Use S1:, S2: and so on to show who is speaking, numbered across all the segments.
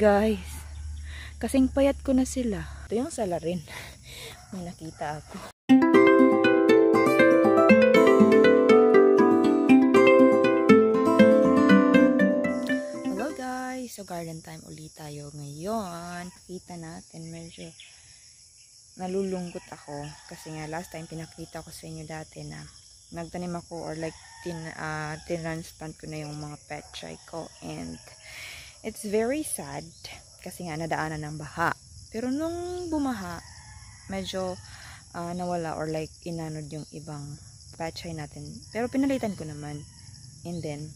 S1: Guys, kasing payat ko na sila. Ito yung salarin. May nakita ako. Hello guys! So garden time ulit tayo ngayon. Kita natin medyo nalulungkot ako. Kasi nga last time pinakita ko sa inyo dati na nagtanim ako or like tinransplant ko na yung mga petchay ko. And it's very sad kasi nga nadaanan ng baha. Pero nung bumaha, medyo nawala or like inanod yung ibang petchay natin. Pero pinalitan ko naman. And then,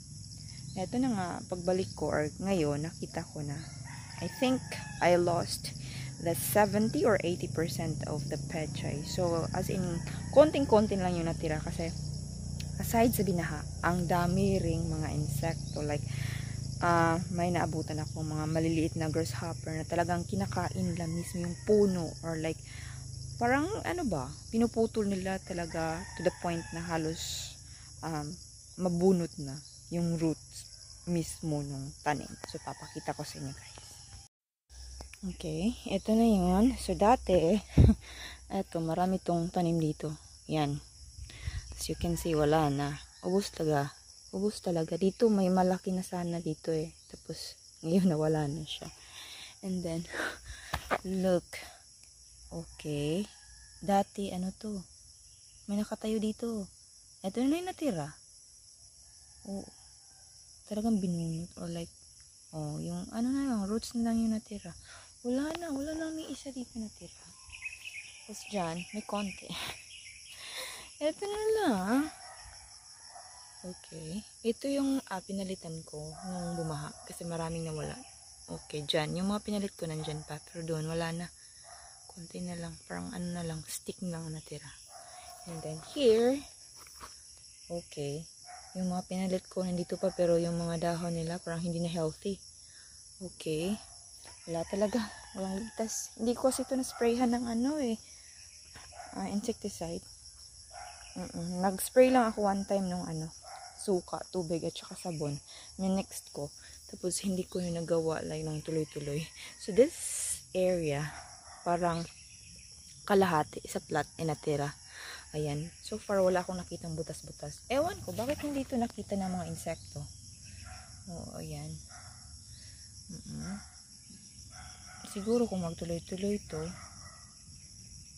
S1: eto na nga, pagbalik ko or ngayon, nakita ko na I think I lost the 70 or 80% of the petchay. So, as in, konting-konting lang yung natira kasi aside sa binaha, ang dami ring mga insekto like may naabutan ako mga maliliit na grasshopper na talagang kinakain lang mismo yung puno or like parang ano ba, pinuputol nila talaga to the point na halos mabunot na yung roots mismo ng tanim. So papakita ko sa inyo guys. Okay, ito na yun. So dati eto marami tong tanim dito. Yan. As you can see, wala na. Ubus talaga. Dito may malaki na sana dito eh. Tapos ngayon nawala na siya. And then look. Okay. Dati ano to? May nakatayo dito. Ito na yung natira. Oh. Talagang binunot or like yung ano na lang, roots na lang yung natira. Wala na may isa dito natira. Tapos dyan, may konti. Ito na lang. Okay. Ito yung pinalitan ko nung bumaha. Kasi maraming nawala. Okay, dyan. Yung mga pinalit ko nandyan pa. Pero doon, wala na. Konti na lang. Parang ano na lang. Stick na lang natira. And then here. Okay. Yung mga pinalit ko nandito pa. Pero yung mga dahon nila parang hindi na healthy. Okay. Wala talaga. Walang ligtas. Hindi ko kasi ito na-sprayhan ng ano eh. Insecticide. Nag-spray lang ako one time nung suka, tubig at saka sabon. Next ko. Tapos hindi ko yung nagawa like ng tuloy-tuloy. So this area parang kalahati sa plot natira. Ayan. So far wala akong nakitang butas-butas. Ewan ko bakit hindi ito nakita ng mga insekto. Oo, ayan. Siguro kung magtuloy-tuloy to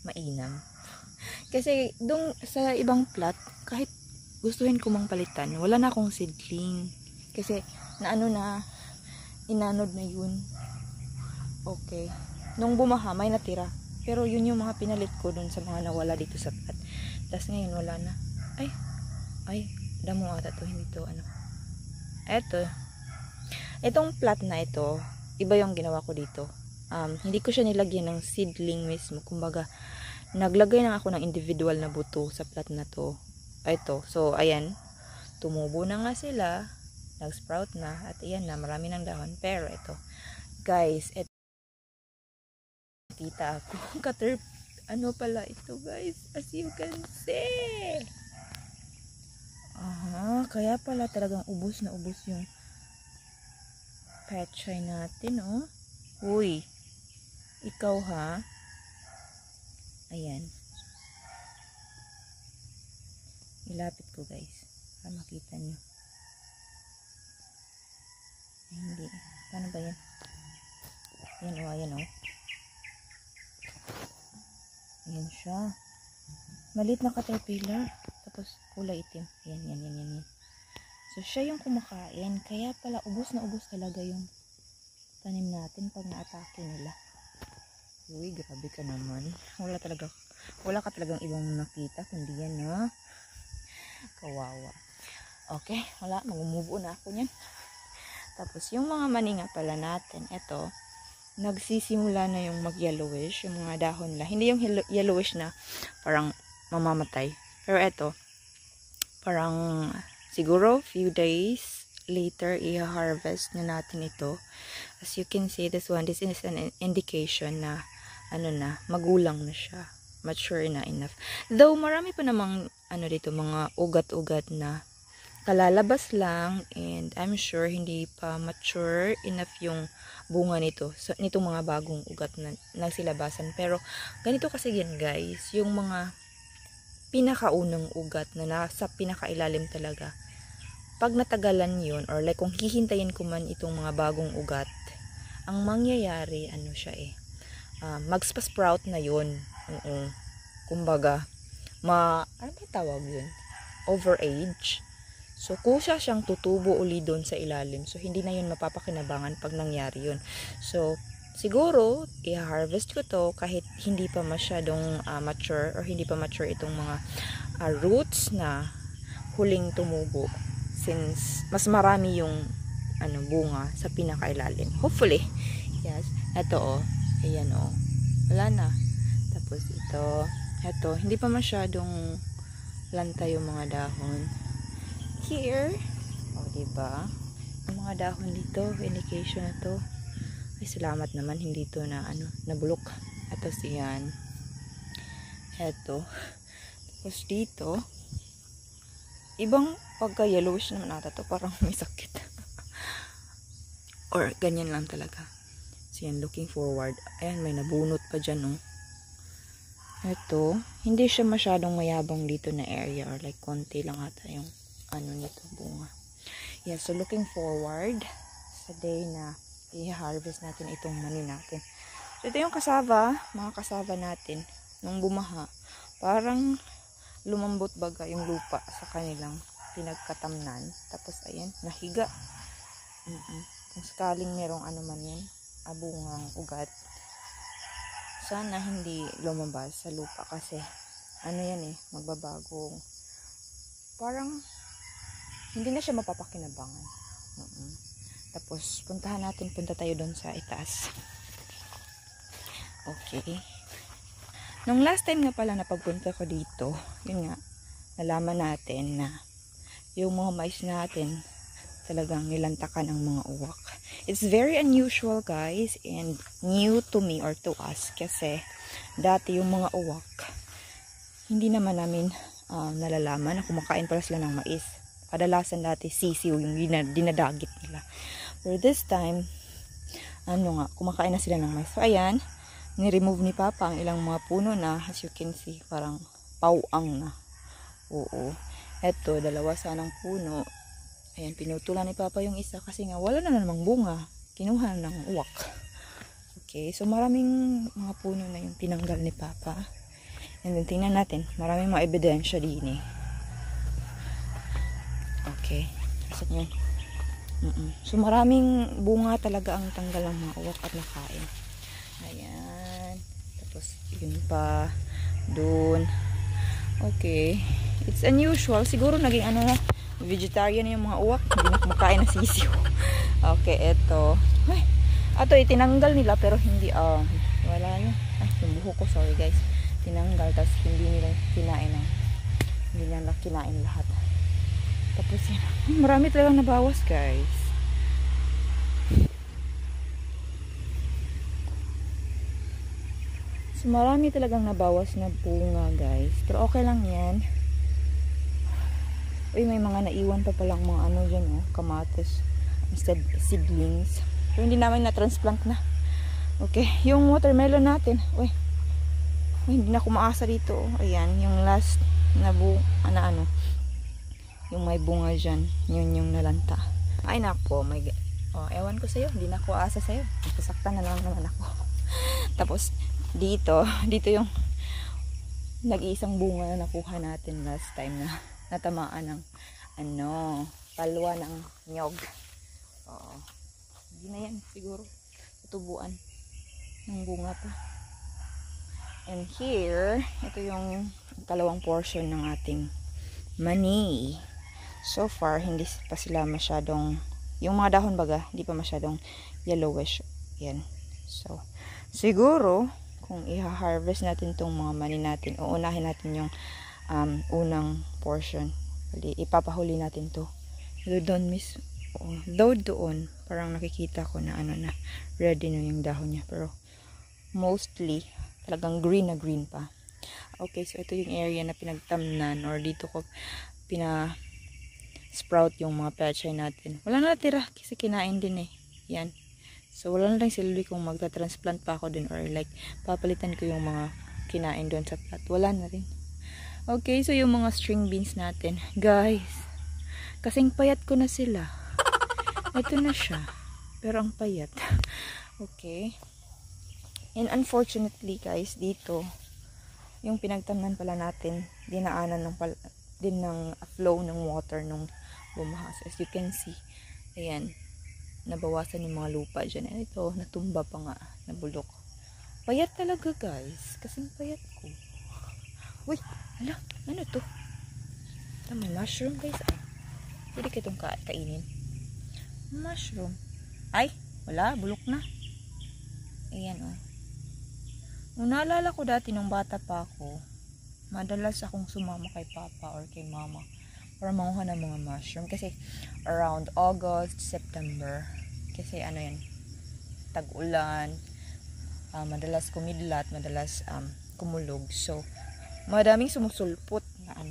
S1: mainam. Kasi dong sa ibang plot kahit gustuhin ko mang palitan, wala na akong seedling. Kasi inanod na yun. Okay. Nung bumaha, may natira. Pero yun yung mga pinalit ko dun sa mga nawala dito sa plot. Tapos ngayon wala na. Ay, damo ata to, hindi to Eto. Itong plot na ito, iba yung ginawa ko dito. Hindi ko siya nilagyan ng seedling mismo. Kumbaga, naglagay na ako ng individual na buto sa plot na to. Ito. So, ayan. Tumubo na nga sila. Nag-sprout na. At ayan na. Marami ng dahon. Pero ito. Guys. Ito. Kita ako. Ano pala ito guys? As you can see. Kaya pala talagang ubos na ubos yung petchay natin. Oh. Uy. Ikaw ha. Ayan. Ilapit ko guys para makita nyo. Ay, hindi. Paano ba yan? Ayan o. Ayan siya. Maliit na caterpillar. Tapos kulay itim. Ayan. So siya yung kumakain. Kaya pala ubos na ubos talaga yung tanim natin pag na-atake nila. Uy, grabe ka naman. Wala ka talagang ibang nakita kundi yan ha. Kawawa. Okay, wala. Mag-move on na ako niyan. Tapos, yung mga mani nga pala natin, ito, nagsisimula na yung mag-yellowish, yung mga dahon nila. Hindi yung yellowish na parang mamamatay. Pero ito, parang siguro few days later, i-harvest na natin ito. As you can see, this is an indication na magulang na siya. Mature na enough. Though marami pa namang dito mga ugat-ugat na kalalabas lang, and I'm sure hindi pa mature enough yung bunga nito, so, nitong mga bagong ugat na nagsilabasan. Pero ganito kasi yan guys, yung mga pinakaunang ugat na nasa pinakailalim talaga, pag natagalan yun, or like kung hihintayin ko man itong mga bagong ugat, ang mangyayari, ano siya magspa-sprout na yun. Kumbaga, ano ba tawag yun? Overage. So, kusa siyang tutubo uli doon sa ilalim. So, hindi na yun mapapakinabangan pag nangyari yun. So, siguro, i-harvest ko to kahit hindi pa masyadong mature, or hindi pa mature itong mga roots na huling tumubo. Since, mas marami yung bunga sa pinakailalim. Hopefully. Yes. Ito ayan wala na. Tapos ito hindi pa masyadong lanta yung mga dahon. Here, diba? Yung mga dahon dito, indication na to. Ay, salamat naman hindi to na nabulok. Ito siyan. Ito. Tapos dito, ibang pagka yellowish naman ata to, parang may sakit. Or ganyan lang talaga. So yan, looking forward. Ayan, may nabunot pa dyan Ito, hindi siya masyadong mayabang dito na area, or like konti lang ata yung nito, bunga. Yeah, so looking forward sa day na i-harvest natin itong mani natin. So ito yung mga kasava natin nung bumaha. Parang lumambot baga yung lupa sa kanilang pinagkatamnan. Tapos ayan, nahiga. Kung sakaling merong man yan, bungang ugat, sana hindi lumabas sa lupa kasi yan magbabagong, parang hindi na siya mapapakinabangan. Tapos punta tayo doon sa itaas. Okay, nung last time nga pala na pagpunta ko dito, yun nga, nalaman natin na yung mga mais natin talagang nilantakan ang mga uwak. It's very unusual guys, and new to me or to us, kasi dati yung mga uwak hindi naman namin nalalaman na kumakain pala sila ng mais. Kadalasan dati sisiw yung dinadagit nila. Pero this time, kumakain na sila ng mais. So ayan, ni-remove ni Papa ang ilang mga puno na, as you can see, parang pauang na. Oo. Eto, dalawa sanang puno. Ayan, pinutulan ni Papa yung isa kasi nga wala na namang bunga. Kinuha ng uwak. Okay, so maraming mga puno na yung tinanggal ni Papa. And then tingnan natin, maraming mga ebidensya din Okay, so yun. So maraming bunga talaga ang tanggal ng mga uwak at nakain. Ayan. Tapos yun pa. Doon. Okay. It's unusual. Siguro naging vegetarian na yung mga uwak. Hindi na kumakain ng sisiw. Okay, eto. Ay, ito itinanggal nila pero hindi, wala yun. Ay, yung buho ko, sorry guys. Tinanggal, tapos hindi nila kinain hindi nila kinain lahat. Tapos yan. Marami talagang nabawas guys. So, marami talagang nabawas na bunga guys. Pero okay lang yan. Uy, may mga naiwan pa palang mga dyan kamatis. Instead, seedlings. Pero hindi namin na-transplant na. Okay, yung watermelon natin. Uy, hindi na kumaasa dito. Ayan, yung last na yung may bunga dyan. Yun yung nalanta. Ay nako, ewan ko sa'yo. Hindi na ako aasa sa'yo. Nasasaktan na lang naman ako. Tapos, dito yung nag-iisang bunga na nakuha natin last time na natamaan ng palwa ng nyog. Hindi na yan siguro tutubuan ng bunga pa. And here, ito yung kalawang portion ng ating mani. So far, hindi pa sila masyadong, yung mga dahon baga, hindi pa masyadong yellowish. Yan. So, siguro, kung i-harvest natin tong mga mani natin, uunahin natin yung unang portion. Ipapahuli natin to. Doon miss. Doon, parang nakikita ko na na ready na yung dahon niya. Pero, mostly, talagang green na green pa. Okay, so ito yung area na pinagtamnan, or dito ko sprout yung mga pechay natin. Wala na natira kasi kinain din eh. Yan. So, wala na lang silbi kung magta-transplant pa ako din or like, papalitan ko yung mga kinain doon sa plat. Wala na rin. Okay, so yung mga string beans natin. Guys, kasing payat ko na sila. Ito na siya. Pero ang payat. Okay. And unfortunately guys, dito, yung pinagtamnan pala natin, dinaanan ng flow ng water nung bumaha. So, as you can see, ayan, nabawasan yung mga lupa dyan. And ito, natumba pa nga, nabulok. Payat talaga guys, kasing payat ko. Uy, hala, ano to? Ito, may mushroom guys. Ay, pwede ka itong kainin. Mushroom. Ay, wala, bulok na. Ayan o. Nung naalala ko dati nung bata pa ako, madalas akong sumama kay papa or kay mama para manguha ng mga mushroom. Kasi around August, September, kasi ano yan, tag-ulan, madalas kumidlat, madalas kumulog. So, madaming sumusulpot na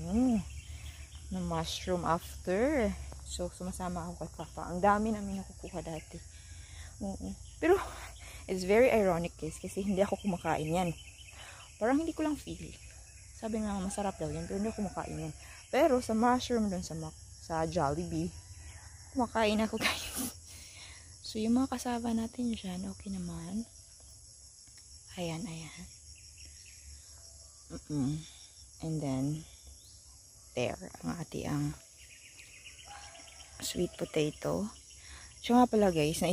S1: na mushroom after. So, sumasama ako kay papa. Ang dami namin nakukuha dati. Pero, it's very ironic guys, kasi hindi ako kumakain yan. Parang hindi ko lang feel. Sabi nga masarap daw yan, pero hindi ako kumakain yan. Pero sa mushroom dun sa Jollibee, kumakain ako guys. So yung mga kasama natin dyan, okay naman. Ayan. And then, there, ang sweet potato. So nga pala guys,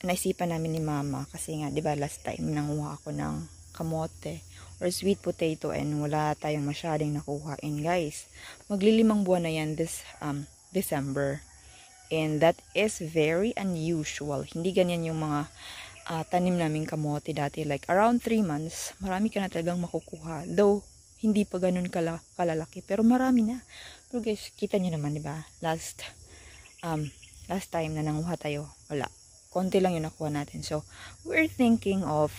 S1: naisipan namin ni mama kasi nga 'di ba last time nanguha ako ng kamote or sweet potato and wala tayong masyadong nakuhain guys. Maglilimang buwan na yan this December. And that is very unusual. Hindi ganyan yung mga tanim naming kamote dati, like around 3 months, marami ka na talagang makukuha. Though hindi pa ganun kalalaki, pero marami na. Pero guys, kita niyo naman 'di ba? Last time na nanguha tayo, wala. Konti lang yung nakuha natin. So, we're thinking of,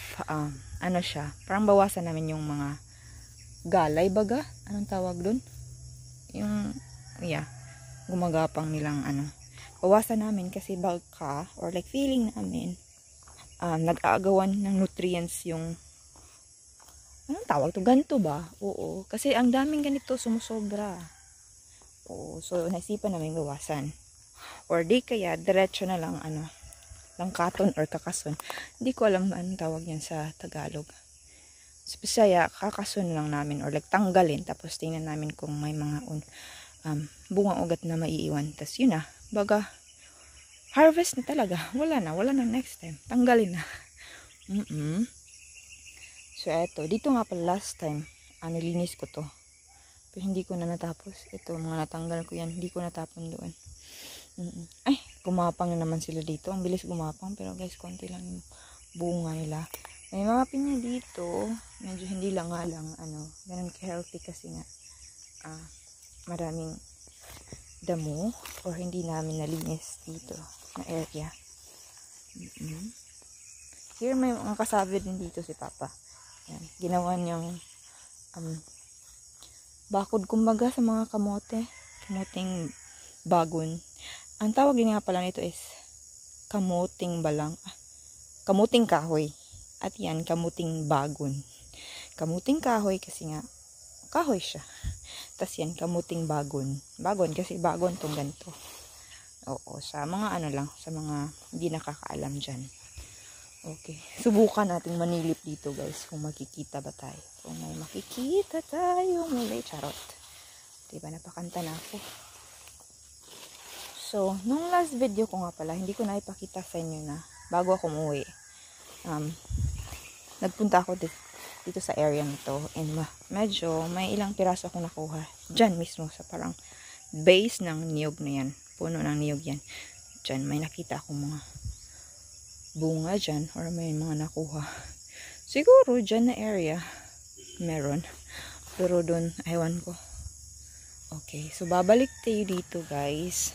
S1: parang bawasan namin yung mga galay baga. Anong tawag dun? Yung, gumagapang nilang bawasan namin kasi baka, or like feeling namin, nag-aagawan ng nutrients yung, anong tawag to? Ganto ba? Oo. Kasi ang daming ganito, sumusobra. Oo. So, naisipan namin bawasan. Or di kaya, diretso na lang, langkaton or kakason. Hindi ko alam anong tawag yan sa Tagalog. Sa Bisaya, kakason lang namin or like tanggalin. Tapos tingnan namin kung may mga bunga ugat na maiiwan. Tapos yun na, baga, harvest na talaga. Wala na next time. Tanggalin na. So eto, dito nga pala last time, nilinis ko to. Pero hindi ko na natapos. Ito, mga natanggal ko yan. Hindi ko natapon doon. Ay, gumapang na naman sila dito. Ang bilis gumapang. Pero guys, konti lang yung bunga nila. May mga pinya dito. Medyo hindi lang ganun ka-healthy kasi nga maraming damo or hindi namin nalinis dito na area. Here may mga kasabi din dito si Papa. Yan. Ginawa niyang bakod kumbaga sa mga kamoting bagon. Ang tawag din nga pala nito is kamuting balang. Kamuting kahoy. At yan, kamuting bagon. Kamuting kahoy kasi nga, kahoy siya. Tapos yan, kamuting bagon. Bagon kasi bagon tong ganito. Oo, sa mga sa mga hindi nakakaalam dyan. Okay. Subukan natin manilip dito guys, kung makikita ba tayo. Kung may makikita tayo muli. Charot. Diba, napakanta na ako. So, nung last video ko nga pala, hindi ko na ipakita sa inyo na bago ako umuwi. Nagpunta ako dito sa area nito and medyo may ilang piraso akong nakuha. Diyan mismo sa parang base ng niyog na yan. Puno ng niyog yan. Diyan may nakita akong mga bunga dyan or may mga nakuha. Siguro dyan na area meron. Pero doon, ewan ko. Okay, so babalik tayo dito guys.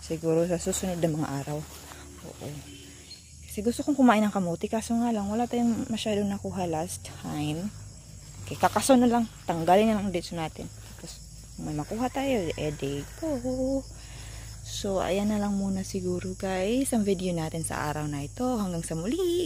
S1: Siguro sa susunod na mga araw. Oo. Kasi gusto kong kumain ng kamuti. Kaso nga lang, wala tayong masyadong nakuha last time. Okay, kakaso na lang. Tanggalin na lang dito natin. Tapos, kung may makuha tayo, edi go. So, ayan na lang muna siguro guys ang video natin sa araw na ito. Hanggang sa muli!